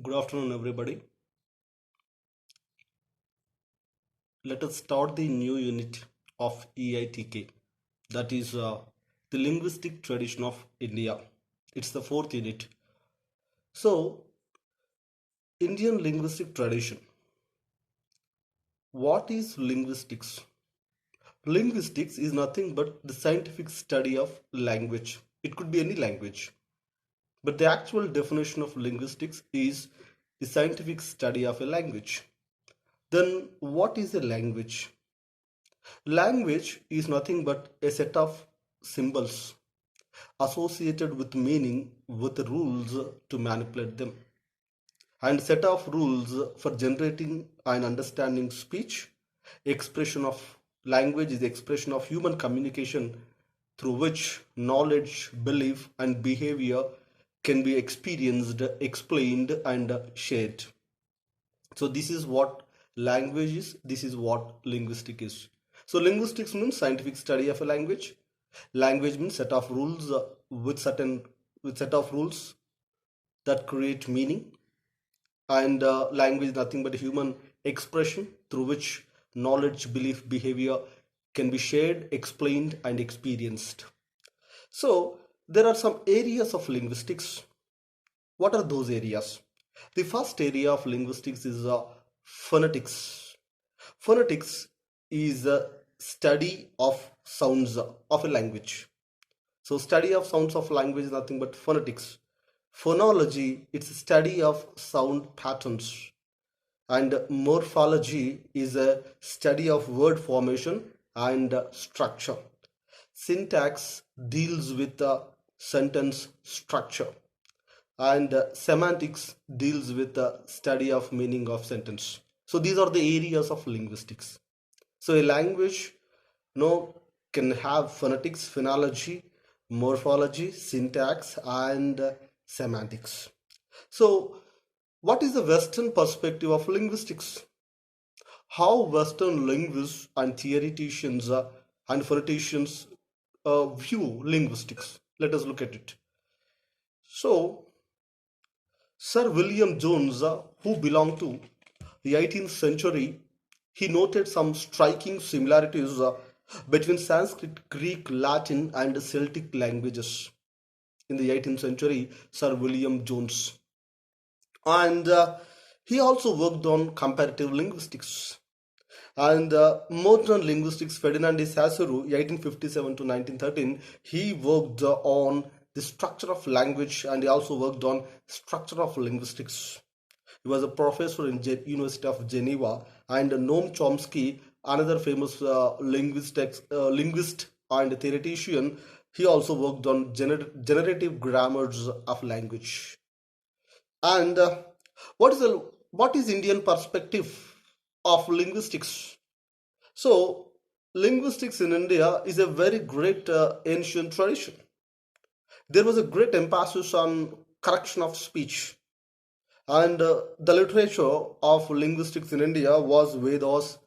Good afternoon, everybody. Let us start the new unit of EITK, that is the linguistic tradition of India. It's the fourth unit. So, Indian linguistic tradition. What is linguistics? Linguistics is nothing but the scientific study of language. It could be any language. But the actual definition of linguistics is the scientific study of a language. Then, what is a language? Language is nothing but a set of symbols associated with meaning with rules to manipulate them, and set of rules for generating and understanding speech. Expression of language is the expression of human communication through which knowledge, belief, and behavior can be experienced, explained, and shared. So this is what language is, this is what linguistic is. So linguistics means scientific study of a language. Language means set of rules with set of rules that create meaning, and language is nothing but a human expression through which knowledge, belief, behavior can be shared, explained, and experienced. So there are some areas of linguistics. What are those areas? The first area of linguistics is phonetics. Phonetics is a study of sounds of a language. So study of sounds of language is nothing but phonetics. Phonology, it's a study of sound patterns. And morphology is a study of word formation and structure. Syntax deals with the sentence structure, and semantics deals with the study of meaning of sentence. So these are the areas of linguistics. So a language, can have phonetics, phonology, morphology, syntax, and semantics. So what is the Western perspective of linguistics? How Western linguists and theoreticians and phoneticians view linguistics? Let us look at it. So Sir William Jones, who belonged to the 18th century, he noted some striking similarities between Sanskrit, Greek, Latin, and Celtic languages in the 18th century, Sir William Jones. And he also worked on comparative linguistics. And modern linguistics, Ferdinand de Saussure, 1857 to 1913, he worked on the structure of language, and he also worked on structure of linguistics. He was a professor in University of Geneva, and Noam Chomsky, another famous linguist and theoretician, he also worked on generative grammars of language. And what is Indian perspective of linguistics? So, linguistics in India is a very great ancient tradition. There was a great emphasis on correction of speech, and the literature of linguistics in India was Vedas,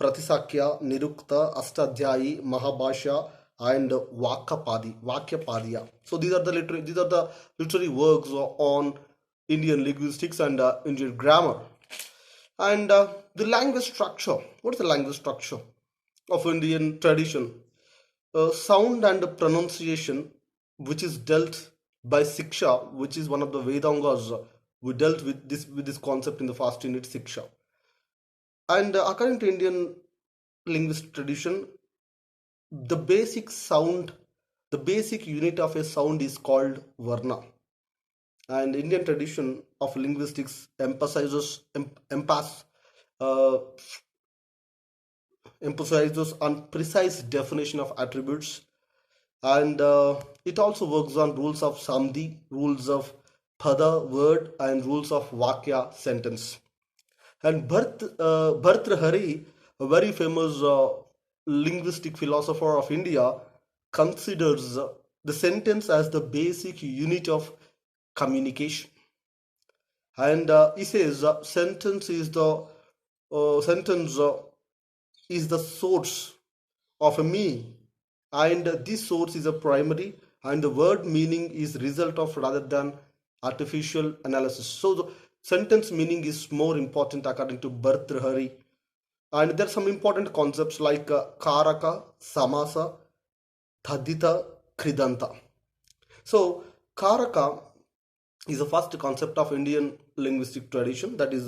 Pratisakya, Nirukta, Astadhyayi, Mahabhasha, and Vakyapadya. So these are the literary works on Indian linguistics and Indian grammar. And the language structure. What is the language structure of Indian tradition? Sound and pronunciation, which is dealt by Siksha, which is one of the Vedangas. We dealt with this concept in the first unit, Siksha. And according to Indian linguistic tradition, the basic sound, the basic unit of a sound is called Varna. And Indian tradition of linguistics uh, emphasizes on precise definition of attributes, and it also works on rules of Samdhi, rules of Pada word, and rules of Vakya sentence. And Bhartrhari, a very famous linguistic philosopher of India, considers the sentence as the basic unit of communication. And he says sentence is the source of a meaning, and this source is a primary, and the word meaning is result of rather than artificial analysis. So sentence meaning is more important according to Bhartrhari. And there are some important concepts like Karaka, Samasa, Tadita, Kridanta. So, Karaka is the first concept of Indian linguistic tradition. That is,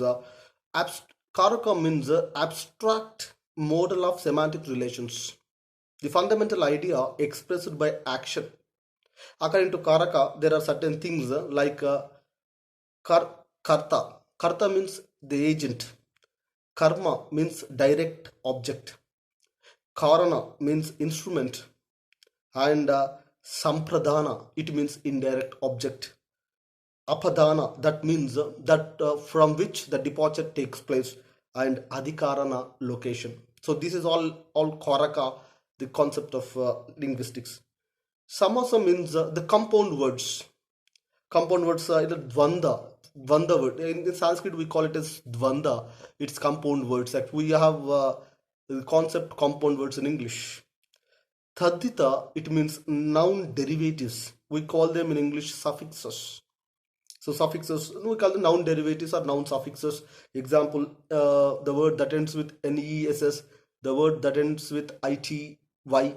Karaka means abstract model of semantic relations. The fundamental idea expressed by action. According to Karaka, there are certain things like karta. Karta means the agent. Karma means direct object. Karana means instrument. And Sampradana, it means indirect object. Apadana, that means that from which the departure takes place, and Adhikarana, location. So this is all Karaka, the concept of linguistics. Samasa means the compound words. Compound words are either dvanda word. In Sanskrit we call it as dvanda. It's compound words. Like we have the concept compound words in English. Tadita, it means noun derivatives. We call them in English suffixes. So suffixes, we call them noun derivatives or noun suffixes. Example, the word that ends with ness, the word that ends with ity.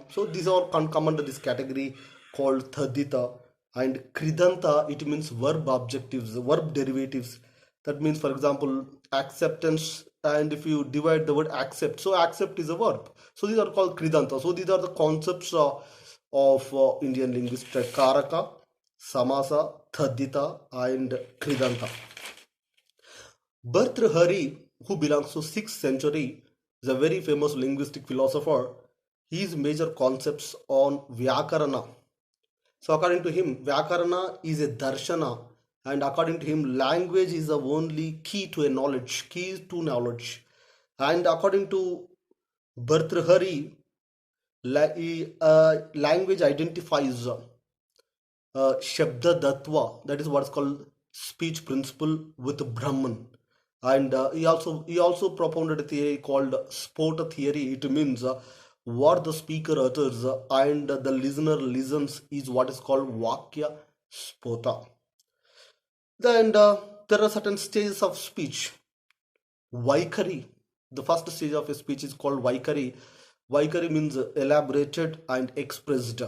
So these all come under this category called tadita. And kridanta, it means verb objectives, verb derivatives. That means, for example, acceptance. And if you divide the word accept, so accept is a verb. So these are called kridanta. So these are the concepts of Indian linguistics: Karaka, Samasa, Tadita, and Kridanta. Bhartrhari, who belongs to 6th century, is a very famous linguistic philosopher. His major concepts on Vyakarana. So according to him, Vyakarana is a darshana, and according to him, language is the only key to a knowledge, key to knowledge. And according to Bhartrhari, language identifies Shabda Dattva, that is what is called speech principle, with Brahman. And he also propounded a theory called Spota theory. It means what the speaker utters and the listener listens is what is called Vakya Spota. Then there are certain stages of speech. Vaikari, the first stage of a speech is called Vaikari. Vaikari means elaborated and expressed.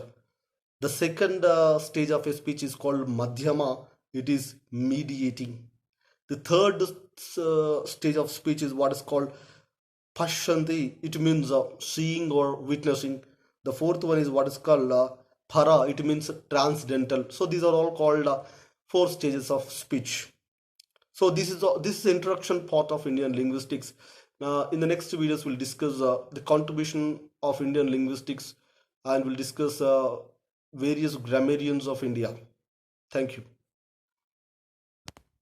The second stage of a speech is called Madhyama. It is mediating. The third stage of speech is what is called Pashanti. It means seeing or witnessing. The fourth one is what is called Para. It means transcendental. So these are all called four stages of speech. So this is the introduction part of Indian linguistics. In the next videos, we'll discuss the contribution of Indian linguistics, and we'll discuss various grammarians of India. Thank you.